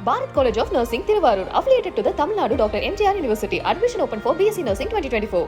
Bharat College of Nursing, Thiruvarur, affiliated to the Tamil Nadu Dr. MGR University. Admission open for BSc Nursing 2024.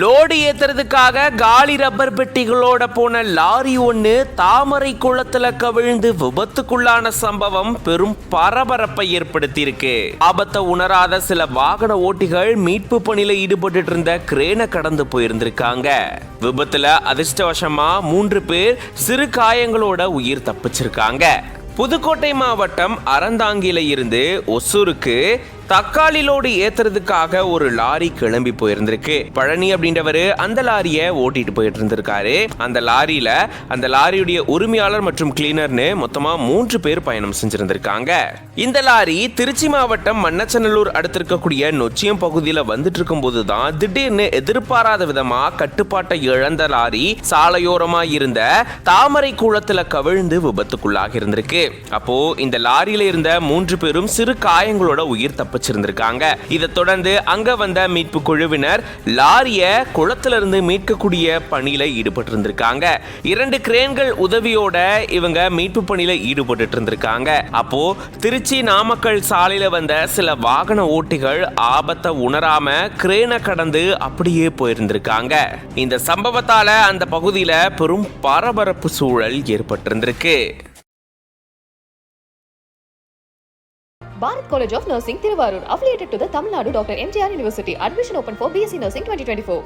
Load ஏத்துறதுக்காக காலி rubber பெட்டிகளோட போன lorry ஒன்று தாமரை குளத்துல கவிழ்ந்து விபத்துக்குள்ளான சம்பவம் பெரும் பரபரப்பை ஏற்படுத்தியிருக்கு. ஆபத்தை உணராத சில வாகன ஓட்டிகள் மீட்பு பணியில ஈடுபட்டு இருந்த கிரேனை கடந்து போயிருந்திருக்காங்க. விபத்துல அதிர்ஷ்டவசமா 3 பேர் சிறு காயங்களோட உயிர் தப்பிச்சிருக்காங்க. புதுக்கோட்டை மாவட்டம் அறந்தாங்கில இருந்து ஒசூருக்கு தக்காளி லோடு ஏத்துறதுக்காக ஒரு லாரி கிளம்பி போயிருந்திருக்கு. பழனி அப்படின்றவரு அந்த லாரியை ஓட்டிட்டு போயிட்டு இருந்திருக்காரு. அந்த லாரியுடைய உரிமையாளர் மற்றும் கிளீனர்னு மொத்தமா 3 பேர் பயணம் செஞ்சிருந்திருக்காங்க. இந்த லாரி திருச்சி மாவட்டம் மண்ணச்சநல்லூர் அடுத்திருக்கக்கூடிய நொச்சியம் பகுதியில வந்துட்டு இருக்கும் போதுதான் திடீர்னு எதிர்பாராத விதமா கட்டுப்பாட்டை இழந்த லாரி சாலையோரமா இருந்த தாமரை குளத்துல கவிழ்ந்து விபத்துக்குள்ளாகி இருந்திருக்கு. அப்போ இந்த லாரியில இருந்த 3 பேரும் சிறு காயங்களோட உயிர் தப்பிச்சிருந்திருக்காங்க. இதை தொடர்ந்து அங்க வந்த மீட்பு குழுவினர் லாரிய குளத்திலிருந்து மீட்கக்கூடிய பணியில ஈடுபட்டு இருந்திருக்காங்க. 2 கிரேன்கள் உதவியோட இவங்க மீட்பு பணியில ஈடுபட்டு இருந்திருக்காங்க. அப்போ திருச்சி நாமக்கல் சாலையில வந்த சில வாகன ஓட்டிகள் ஆபத்தை உணராம கிரேனை கடந்து அப்படியே போயிருந்திருக்காங்க. இந்த சம்பவத்தால அந்த பகுதியில பெரும் பரபரப்பு சூழல் ஏற்பட்டிருந்திருக்கு. Bharat College of Nursing, Thiruvarur, affiliated to the Tamil Nadu Dr. MGR University. Admission open for BSc Nursing 2024.